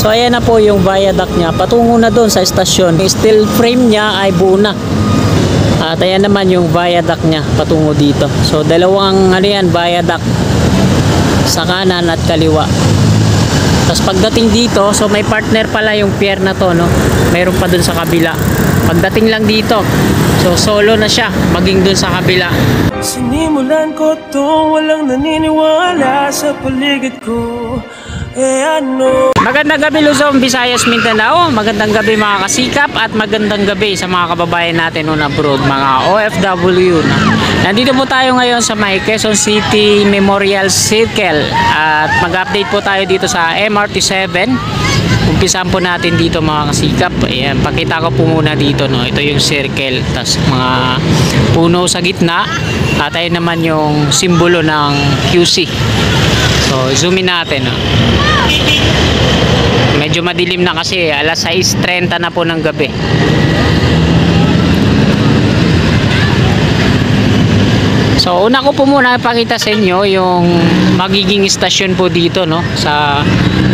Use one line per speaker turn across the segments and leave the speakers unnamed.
So ayan na po yung viaduct niya, patungo na doon sa estasyon. Yung steel frame niya ay buo na. At ayan naman yung viaduct niya patungo dito. So dalawang ano yan, viaduct sa kanan at kaliwa. Tapos pagdating dito, so may partner pala yung pier na to, no? Mayroon pa dun sa kabila. Pagdating lang dito, so solo na siya maging dun sa kabila.
Sinimulan ko to, walang naniniwala sa paligid ko.
Magandang gabi Luzon, Visayas, Mindanao. Magandang gabi mga kasikap at magandang gabi sa mga kababayan natin on abroad, mga OFW na. Nandito po tayo ngayon sa may Quezon City Memorial Circle at mag-update po tayo dito sa MRT 7. Umpisan po natin dito mga kasikap. Ayan, pakita ko po muna dito, no. Ito yung circle, tas mga puno sa gitna at ayun naman yung simbolo ng QC. So zoom in natin, no. Medyo madilim na kasi alas 6:30 na po ng gabi. So una ko po muna ipakita sa inyo yung magiging istasyon po dito, no, sa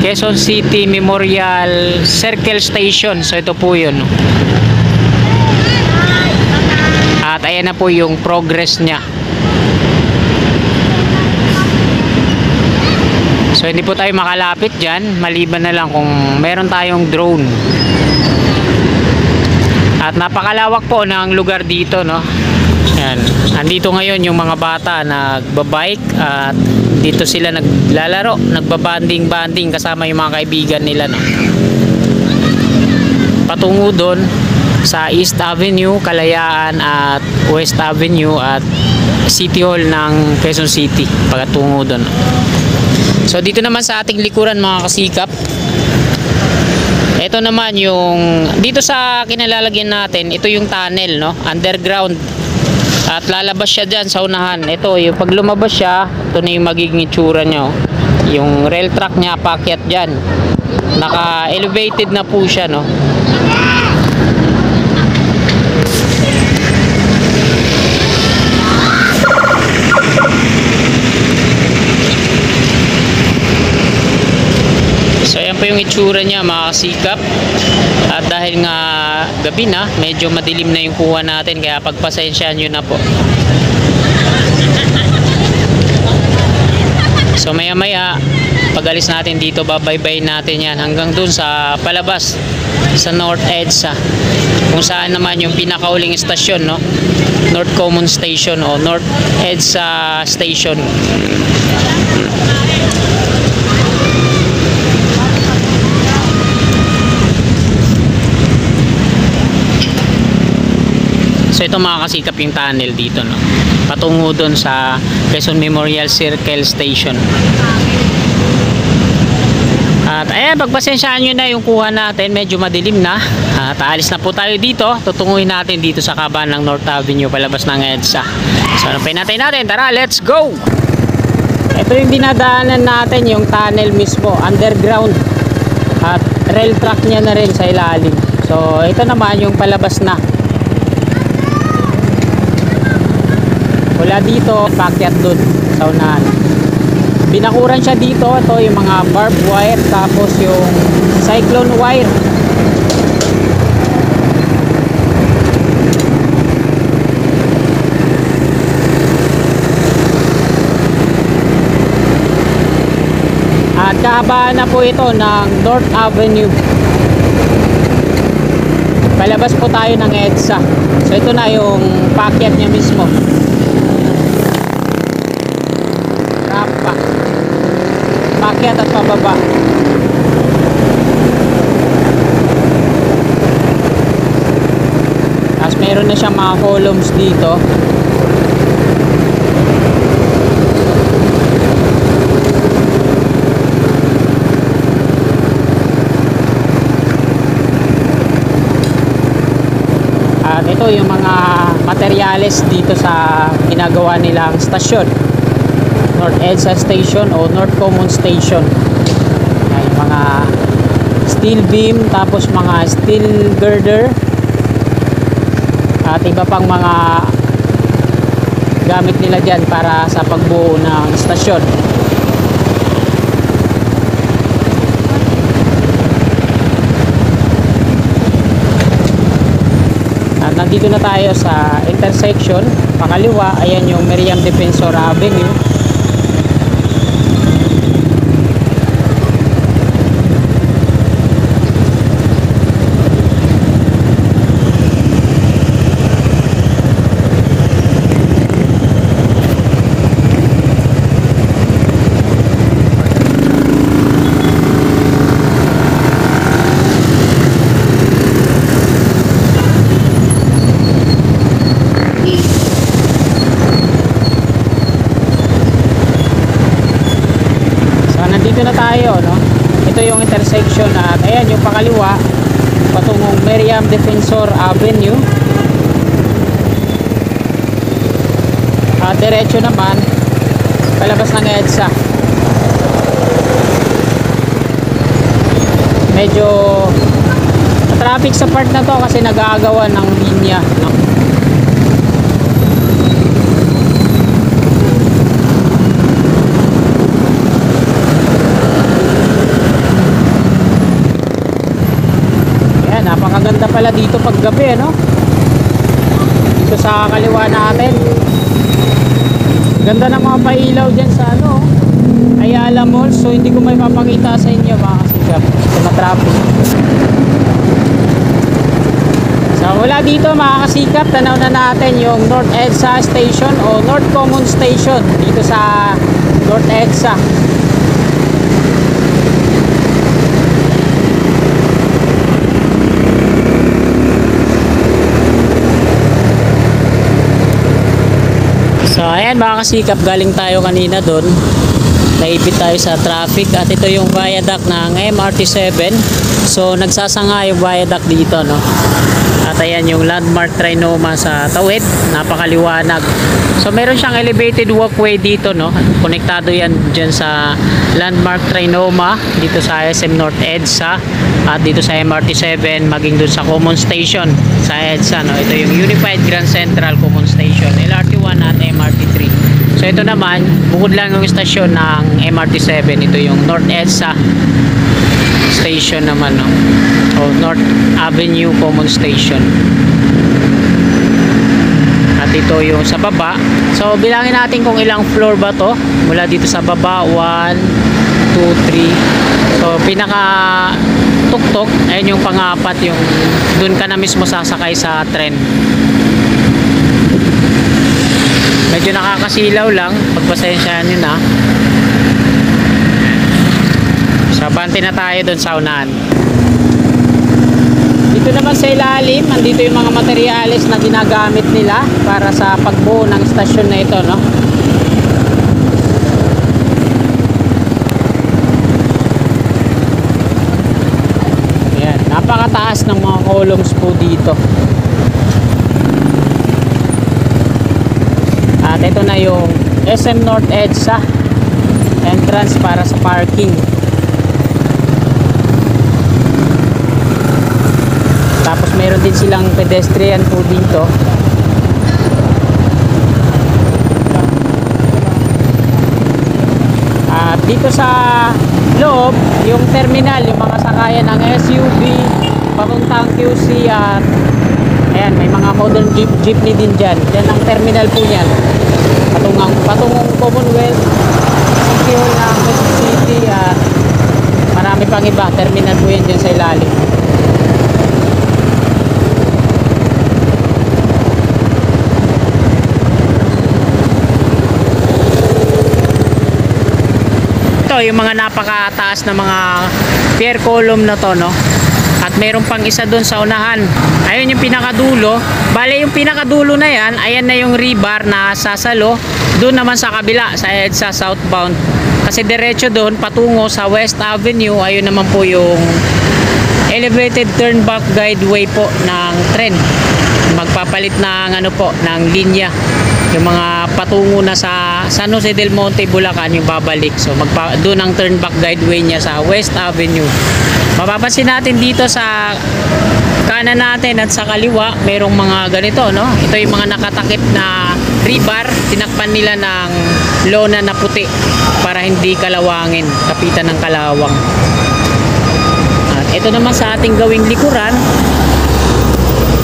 Quezon City Memorial Circle Station. So ito po yun, no. At ayan na po yung progress nya. So hindi po tayo makalapit dyan, maliban na lang kung meron tayong drone. At napakalawak po ng lugar dito, no. Yan. Andito ngayon yung mga bata nagbabike at dito sila naglalaro, nagbabanding-banding kasama yung mga kaibigan nila, no. Patungo doon sa East Avenue, Kalayaan at West Avenue at City Hall ng Quezon City, pagkatungo doon. So dito naman sa ating likuran mga kasikap, ito naman yung dito sa kinalalagyan natin, ito yung tunnel, no, underground. At lalabas siya dyan sa unahan. Ito yung pag lumabas siya, ito na yung magiging itsura nyo. Yung rail track nya paakyat dyan, naka elevated na po siya, no. So ayan po yung itsura niya mga kasikap. At dahil nga gabi na, medyo madilim na yung kuha natin, kaya pagpasensyahan nyo na po. So maya maya pag alis natin dito, babaybay natin yan hanggang dun sa palabas sa North EDSA, kung saan naman yung pinakauling estasyon, no, North Common Station o North EDSA Station. So ito mga kasikap yung tunnel dito, no, patungo doon sa Quezon Memorial Circle Station. At ayan, pagpasensyahan nyo na yung kuha natin, medyo madilim na. At aalis na po tayo dito, tutunguhin natin dito sa kaban ng North Avenue, palabas ng EDSA. So ano pa natin, tara let's go! Ito yung dinadaanan natin, yung tunnel mismo, underground. At rail track nya na rin sa ilalim. So ito naman yung palabas na. Wala dito, paakyat doon sa unahan. Binakuran siya dito, ito yung mga barbed wire, tapos yung cyclone wire. At kahabaan na po ito ng North Avenue. Palabas po tayo ng EDSA. So ito na yung paakyat niya mismo. Paakyat at pababa. Tapos meron na siyang mga columns dito. At ito yung mga materyales dito sa ginagawa nilang stasyon, North EDSA Station o North Common Station. Ay, mga steel beam, tapos mga steel girder at iba pang mga gamit nila dyan para sa pagbuo ng stasyon. nandito na tayo sa intersection. Pakaliwa, ayan yung Miriam Defensor Avenue. Dito na tayo, no? Ito yung intersection at ayan yung pakaliwa patungong Miriam Defensor Avenue. At diretso naman palabas ng EDSA. Medyo traffic sa part na to kasi nag-aagawa ng linya, no? Napakaganda pala dito pag gabi, no? Dito sa kaliwa natin. Ganda ng mga pailaw dyan sa ano, Ayala Mall. So hindi ko may papakita sa inyo mga kasigap sa matraffic. So wala dito mga kasikap, tanaw na natin yung North EDSA Station o North Common Station dito sa North EDSA. So ayan mga kasikap, galing tayo kanina doon, naipit tayo sa traffic at ito yung viaduct ng MRT7. So nagsasanga yung viaduct dito, no? At ayan yung landmark Trinoma sa tawid, napakaliwanag. So meron siyang elevated walkway dito, no? Konektado yan dyan sa landmark Trinoma dito sa SM North EDSA at dito sa MRT7 maging dun sa Common Station sa EDSA, no? Ito yung Unified Grand Central Common Station, LRT1 at MRT3. So ito naman, bukod lang yung istasyon ng MRT7, ito yung North EDSA Station naman, no? O North Avenue Common Station. At ito yung sa baba. So bilangin natin kung ilang floor ba to mula dito sa baba. 1, 2, 3. So pinaka tuktok, ayun yung pang-apat, yung dun ka na mismo sasakay sa tren. Medyo nakakasilaw lang, pagpasensyahan nyo na. So bante na tayo dun sa unahan. Dito naman sa ilalim, andito yung mga materyales na ginagamit nila para sa pagbuo ng stasyon na ito, no? Ayan, napakataas ng mga columns po dito. At ito na yung SM North EDSA entrance para sa parking. Tapos meron din silang pedestrian po dito. At dito sa loob, yung terminal, yung mga sakayan ng SUV, papuntang QC at ayan, may mga modern jeepney din dyan. Yan ang terminal po niyan. Patungong Commonwealth, City Hall ng Quezon City at marami pang iba. Terminal po yan dyan sa ilalim. Yung mga napakataas na mga pier column na to, no? At meron pang isa doon sa unahan. Ayun yung pinakadulo. Bale yung pinakadulo na yan, ayan na yung rebar na sasalo. Doon naman sa kabila, sa EDSA southbound. Kasi diretso doon patungo sa West Avenue, ayun naman po yung elevated turnback guideway po ng tren. Magpapalit ng ano po, ng linya. Yung mga patungo na sa San Jose del Monte, Bulacan, yung babalik. So doon ang turnback guideway niya sa West Avenue. Mapapansin natin dito sa kanan natin at sa kaliwa, merong mga ganito, no? Ito yung mga nakatakip na rebar, tinakpan nila ng lona na puti para hindi kalawangin, kapitan ng kalawang. At ito naman sa ating gawing likuran,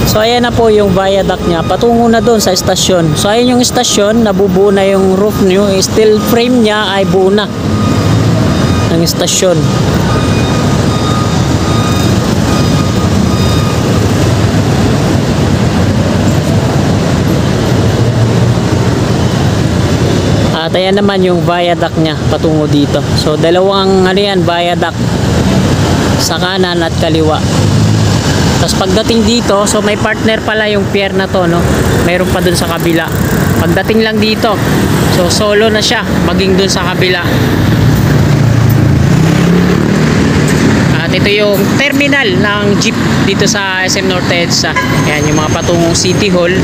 So ayan na po yung viaduct niya, patungo na doon sa estasyon. So ayan yung estasyon, nabubuo na yung roof niyo, steel frame niya ay buo na ng estasyon. At ayan naman yung viaduct niya patungo dito. So dalawang ano yan, viaduct sa kanan at kaliwa. Tapos pagdating dito, so may partner pala yung pier na to, no? Mayroon pa dun sa kabila. Pagdating lang dito, so solo na siya maging dun sa kabila. At ito yung terminal ng jeep dito sa SM North EDSA. Ayan yung mga patungong City Hall.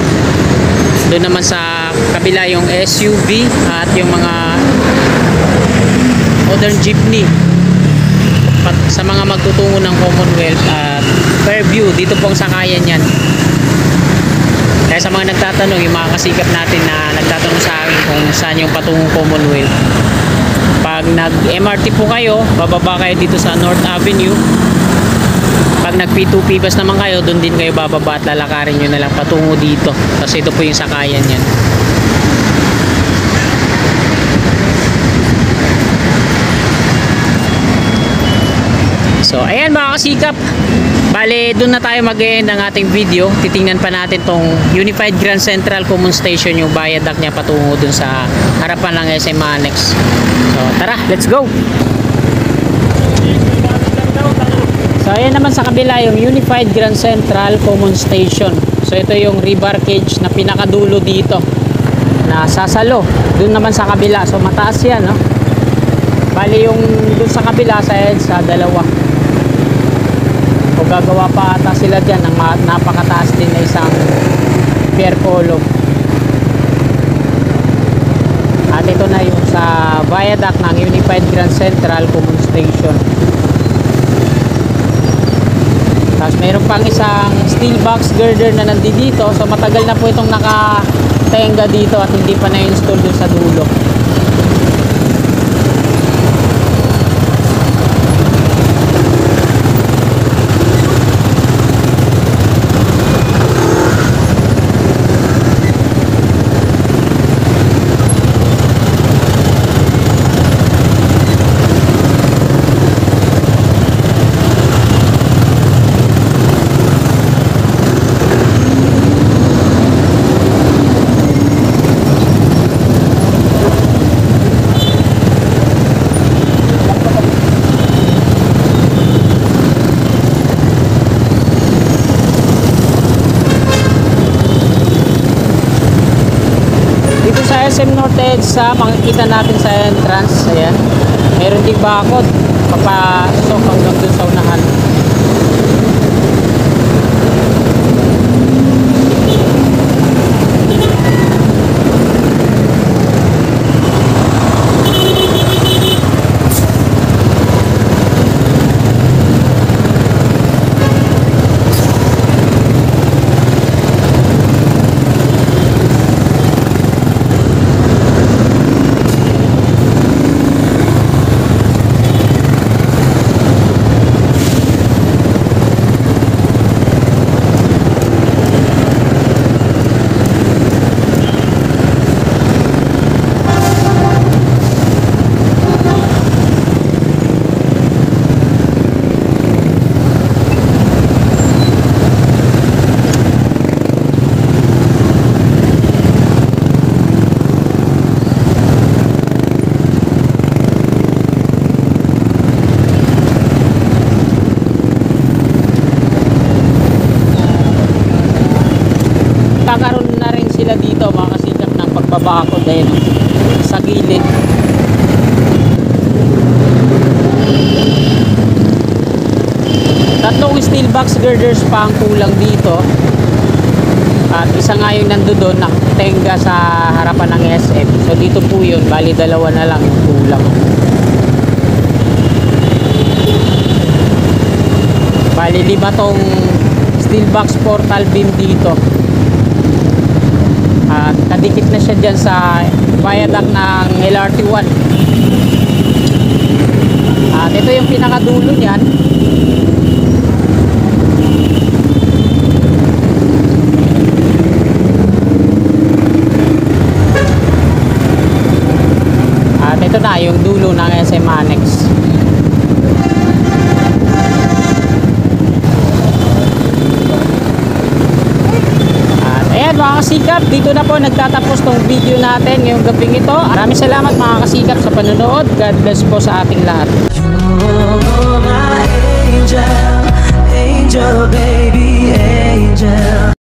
Doon naman sa kabila yung SUV at yung mga modern jeepney sa mga magtutungo ng Commonwealth at Fairview. Dito pong sakayan yan. Kaya sa mga nagtatanong, yung mga kasikap natin na nagtatanong sa akin kung saan yung patungong Commonwealth, pag nag-MRT po kayo, bababa kayo dito sa North Avenue. Pag nag-P2P bus naman kayo, doon din kayo bababa at lalakarin nyo na lang patungo dito. Kasi ito po yung sakayan yan. So ayan mga kasikap, bale doon na tayo mag-end ng ating video. Titingnan pa natin tong Unified Grand Central Common Station, yung viaduct niya patungo dun sa harapan ng SM Annex. So tara, let's go. So ayan naman sa kabila yung Unified Grand Central Common Station. So ito yung rebar cage na pinakadulo dito na sasalo dun naman sa kabila. So mataas yan, no? Bali yung dun sa kabila sa EDSA, dalawa. O gagawa pa ata sila dyan ng napakataas din na isang pier column. At ito na yung sa viaduct ng Unified Grand Central Common Station. Tapos mayroon pang isang steel box girder na nandito. So matagal na po itong nakatenga dito at hindi pa na-install dun sa dulo. SM North EDSA, makikita natin sa entrance, ayan, meron ding bakod papasok hanggang dun sa unahan. Kakaroon na rin sila dito mga kasikap ng pagbabakod dahil sa gilid. Tatlong steel box girders pa ang kulang dito. At isa nga yung nandoon nakatenga sa harapan ng SM. So dito po yun, bali dalawa na lang yung kulang. Bali 5 tong steel box portal beam dito. At kadikit na siya dyan sa viaduct ng LRT1. At ito yung pinakadulo niyan. na yung dulo ng SM Annex. At ayan mga kasikap, dito na po nagtatapos tong video natin ngayong gabing ito. Maraming salamat mga kasikap sa panonood. God bless po sa ating lahat.
You're my angel, angel baby, angel.